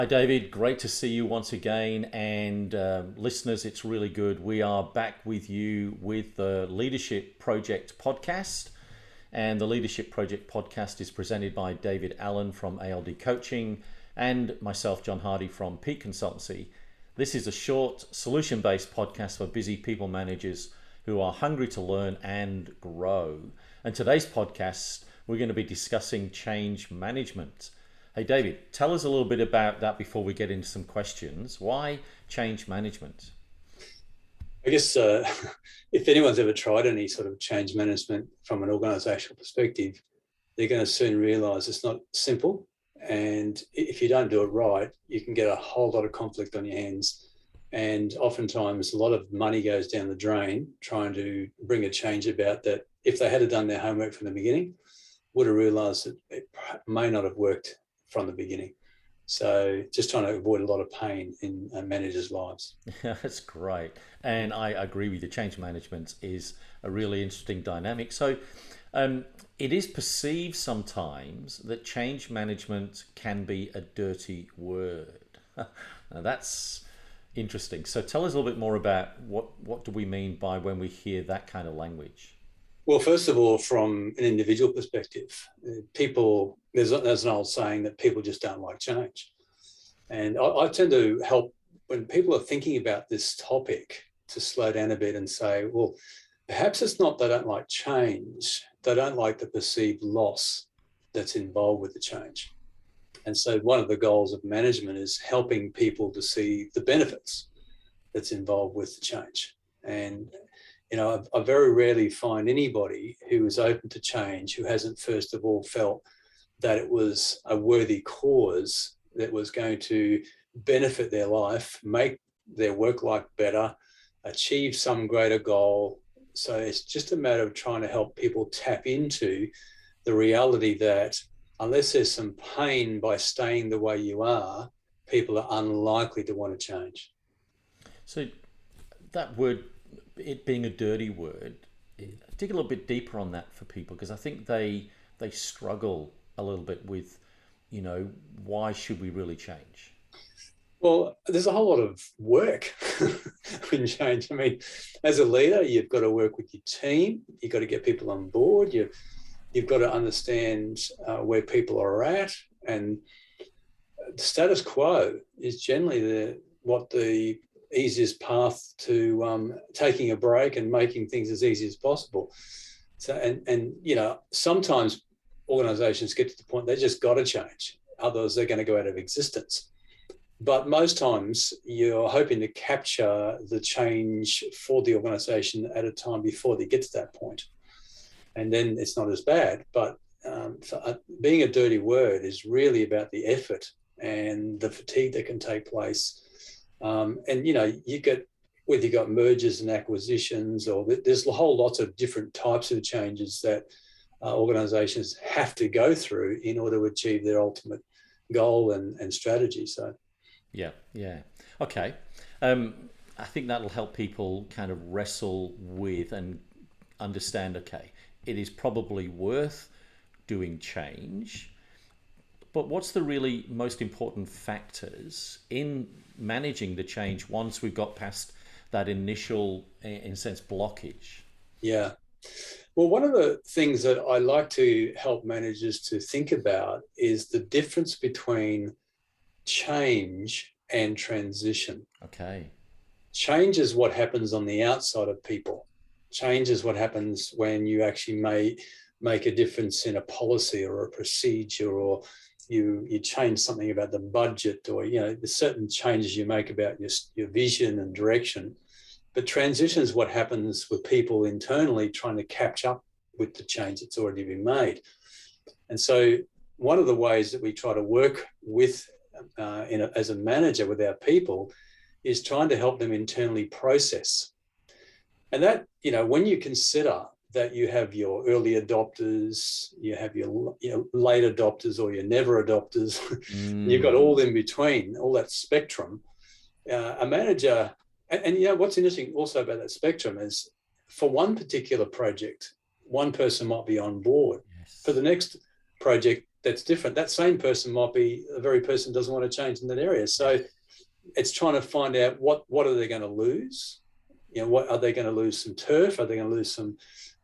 Hi, David. Great to see you once again. And listeners, it's really good. We are back with you with the Leadership Project podcast. And the Leadership Project podcast is presented by David Allen from ALD Coaching and myself, John Hardy from Peak Consultancy. This is a short, solution based podcast for busy people managers who are hungry to learn and grow. And today's podcast, we're going to be discussing change management. Hey, David, tell us a little bit about that before we get into some questions. Why change management? I guess if anyone's ever tried any sort of change management from an organisational perspective, they're going to soon realise it's not simple. And if you don't do it right, you can get a whole lot of conflict on your hands. And oftentimes a lot of money goes down the drain trying to bring a change about that. If they had done their homework from the beginning, would have realised that it may not have worked from the beginning. So just trying to avoid a lot of pain in managers' lives. That's great. And I agree with you. Change management is a really interesting dynamic. So it is perceived sometimes that change management can be a dirty word. Now that's interesting. So tell us a little bit more about what do we mean by when we hear that kind of language? Well, first of all, from an individual perspective, there's an old saying that people just don't like change. And I tend to help when people are thinking about this topic to slow down a bit and say, well, perhaps it's not they don't like change, they don't like the perceived loss that's involved with the change. And so one of the goals of management is helping people to see the benefits that's involved with the change. And I very rarely find anybody who is open to change who hasn't first of all felt that it was a worthy cause that was going to benefit their life, make their work life better, achieve some greater goal. So it's just a matter of trying to help people tap into the reality that unless there's some pain by staying the way you are, people are unlikely to want to change. So that word, it being a dirty word, dig a little bit deeper on that for people, because I think they struggle a little bit with, why should we really change? Well, there's a whole lot of work in change. I mean, as a leader, you've got to work with your team. You've got to get people on board. You've got to understand where people are at. And the status quo is generally what the easiest path to taking a break and making things as easy as possible. So, and sometimes organisations get to the point they just got to change. Otherwise, they're going to go out of existence. But most times, you're hoping to capture the change for the organisation at a time before they get to that point, and then it's not as bad. But being a dirty word is really about the effort and the fatigue that can take place. You get whether you got mergers and acquisitions, or there's a whole lot of different types of changes that organisations have to go through in order to achieve their ultimate goal and strategy. So, yeah, okay. I think that'll help people kind of wrestle with and understand. Okay, it is probably worth doing change. But what's the really most important factors in managing the change once we've got past that initial, in a sense, blockage? yeah. Well, one of the things that I like to help managers to think about is the difference between change and transition. Okay. Change is what happens on the outside of people. Change is what happens when you actually may make a difference in a policy or a procedure, or you change something about the budget, or there's certain changes you make about your vision and direction. But transition is what happens with people internally trying to catch up with the change that's already been made. And so one of the ways that we try to work with as a manager with our people is trying to help them internally process. And that, when you consider that you have your early adopters, you have your late adopters, or your never adopters, you've got all in between, all that spectrum. A manager, and what's interesting also about that spectrum is for one particular project, one person might be on board. Yes. For the next project, that's different. That same person might be the very person who doesn't want to change in that area. So it's trying to find out what are they going to lose. What are they going to lose? Some turf? Are they going to lose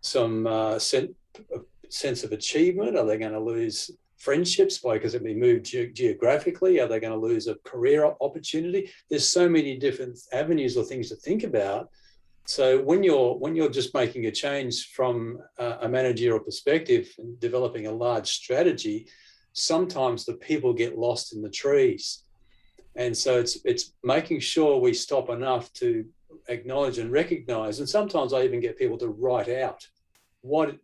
some sense of achievement? Are they going to lose friendships because they've been moved geographically? Are they going to lose a career opportunity? There's so many different avenues or things to think about. So when you're just making a change from a managerial perspective and developing a large strategy, sometimes the people get lost in the trees. And so it's making sure we stop enough to acknowledge and recognize. And sometimes I even get people to write out what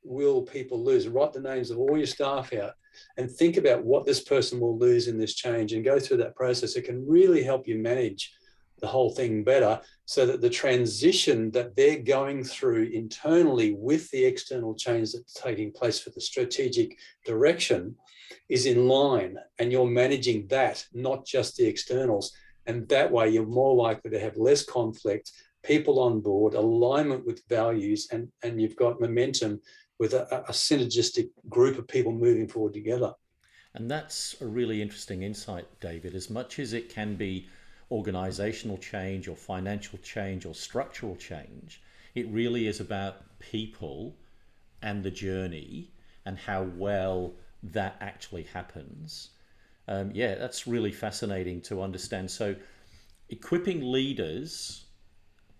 will people lose. Write the names of all your staff out and think about what this person will lose in this change and go through that process. It can really help you manage the whole thing better so that the transition that they're going through internally with the external change that's taking place for the strategic direction is in line, and you're managing that, not just the externals. And that way you're more likely to have less conflict, people on board, alignment with values, and you've got momentum with a synergistic group of people moving forward together. And that's a really interesting insight, David. As much as it can be organizational change or financial change or structural change, it really is about people and the journey and how well that actually happens. Yeah, that's really fascinating to understand. So equipping leaders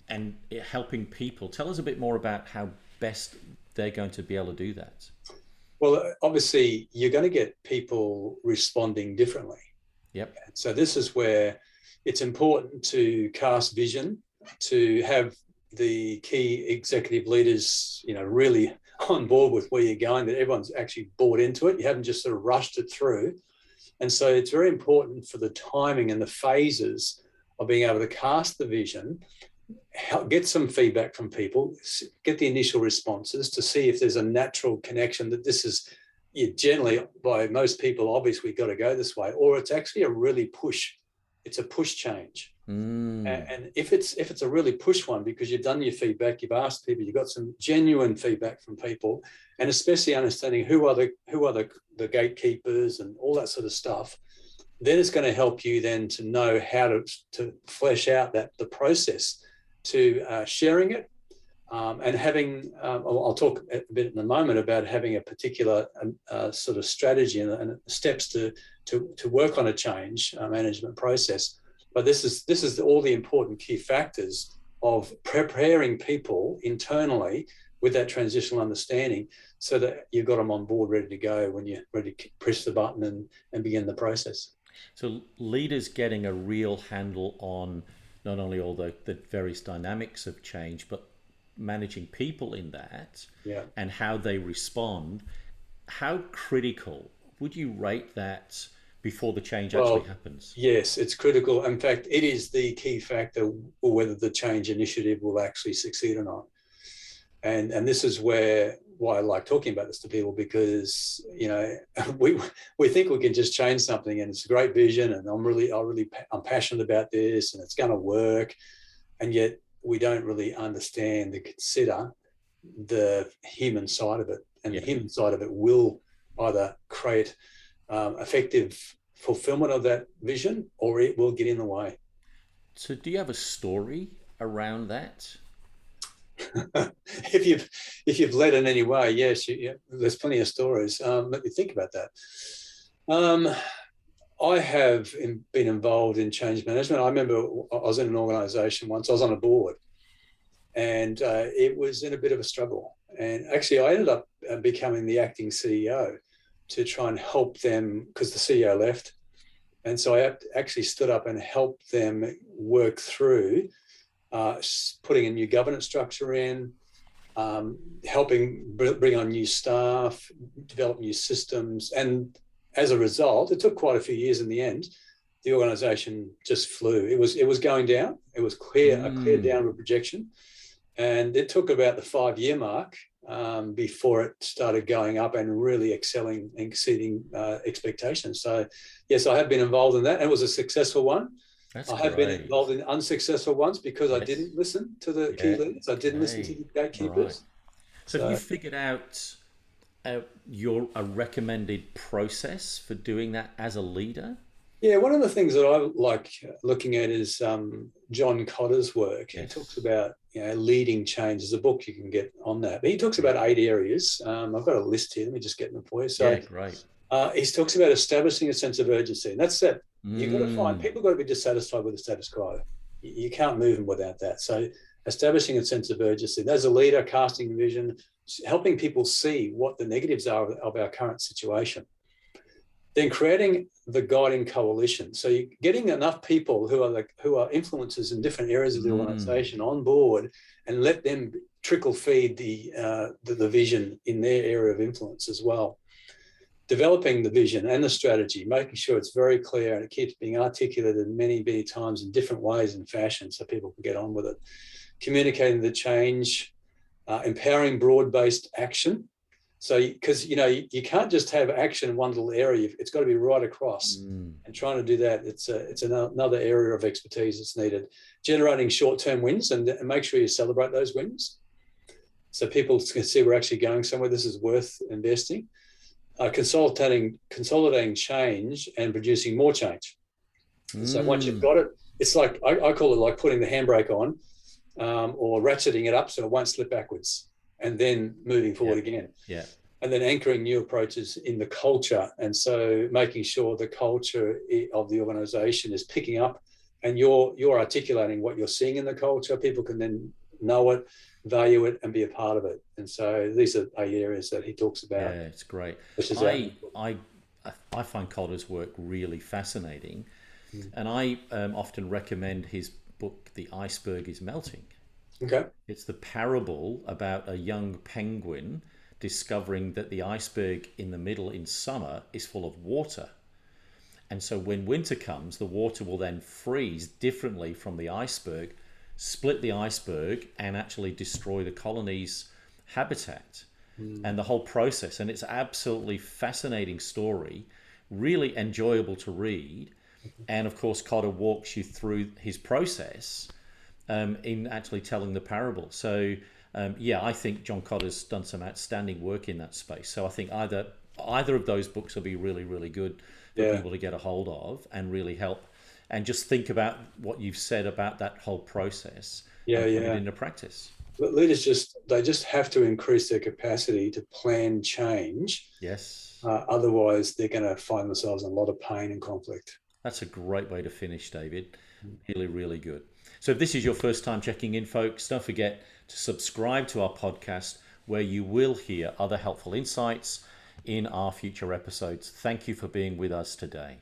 and helping people, tell us a bit more about how best they're going to be able to do that. Well, obviously you're going to get people responding differently. Yep. So this is where it's important to cast vision, to have the key executive leaders, really on board with where you're going, that everyone's actually bought into it. You haven't just sort of rushed it through. And so it's very important for the timing and the phases of being able to cast the vision, get some feedback from people, get the initial responses to see if there's a natural connection that this is generally, by most people, obviously got to go this way, or it's actually a really push. It's a push change. And if it's a really push one, because you've done your feedback, you've asked people, you've got some genuine feedback from people, and especially understanding who are the gatekeepers and all that sort of stuff, then it's going to help you then to know how to flesh out the process to sharing it and having. I'll talk a bit in a moment about having a particular sort of strategy and steps to work on a change management process. But this is all the important key factors of preparing people internally with that transitional understanding, so that you've got them on board ready to go when you're ready to press the button and begin the process. So leaders getting a real handle on not only all the various dynamics of change, but managing people in that, and how they respond. How critical would you rate that before the change actually happens? Yes, it's critical. In fact, it is the key factor for whether the change initiative will actually succeed or not. And this is why I like talking about this to people, because we think we can just change something and it's a great vision and I'm passionate about this and it's going to work, and yet we don't really understand and consider the human side of it, and the human side of it will either create effective fulfillment of that vision, or it will get in the way. So do you have a story around that? If you've led in any way, yes, there's plenty of stories. Let me think about that. I have been involved in change management. I remember I was in an organisation once. I was on a board, and it was in a bit of a struggle. And actually, I ended up becoming the acting CEO to try and help them, because the CEO left. And so I actually stood up and helped them work through putting a new governance structure in, helping bring on new staff, develop new systems. And as a result, it took quite a few years in the end. The organisation just flew. It was going down. It was a clear downward projection. And it took about the 5-year mark before it started going up and really excelling and exceeding expectations. So, yes, I have been involved in that. And it was a successful one. That's I have been involved in unsuccessful ones because I didn't listen to the key leaders. I didn't listen to the gatekeepers. Right. So have you figured out your a recommended process for doing that as a leader? Yeah, one of the things that I like looking at is John Cotter's work. Yes. He talks about leading change. There's a book you can get on that. But he talks about 8 areas. I've got a list here. Let me just get them for you. So, yeah, great. He talks about establishing a sense of urgency, and that's it. You've got to find people got to be dissatisfied with the status quo. You can't move them without that. So, establishing a sense of urgency. As a leader, casting a vision, helping people see what the negatives are of our current situation. Then creating the guiding coalition. So you're getting enough people who are influencers in different areas of the organization on board, and let them trickle feed the vision in their area of influence as well. Developing the vision and the strategy, making sure it's very clear and it keeps being articulated many, many times in different ways and fashions so people can get on with it. Communicating the change, empowering broad-based action. So, because you can't just have action in one little area; it's got to be right across. And trying to do that, it's another area of expertise that's needed. Generating short-term wins and make sure you celebrate those wins, so people can see we're actually going somewhere. This is worth investing. Consolidating change and producing more change. So once you've got it, it's like I call it like putting the handbrake on, or ratcheting it up so it won't slip backwards, and then moving forward again. Yeah. And then anchoring new approaches in the culture. And so making sure the culture of the organization is picking up, and you're articulating what you're seeing in the culture. People can then know it, value it, and be a part of it. And so these are 8 areas that he talks about. Yeah, it's great. Which is I find Cotter's work really fascinating. And I often recommend his book, The Iceberg is Melting. Okay. It's the parable about a young penguin discovering that the iceberg in the middle in summer is full of water. And so when winter comes, the water will then freeze differently from the iceberg, split the iceberg, and actually destroy the colony's habitat and the whole process. And it's an absolutely fascinating story, really enjoyable to read. And of course, Cotter walks you through his process in actually telling the parable. So I think John Cotter's done some outstanding work in that space. So I think either of those books will be really, really good for people to get a hold of and really help. And just think about what you've said about that whole process. Put it into practice. Leaders just have to increase their capacity to plan change. Yes. Otherwise, they're going to find themselves in a lot of pain and conflict. That's a great way to finish, David. Really, really good. So if this is your first time checking in, folks, don't forget to subscribe to our podcast, where you will hear other helpful insights in our future episodes. Thank you for being with us today.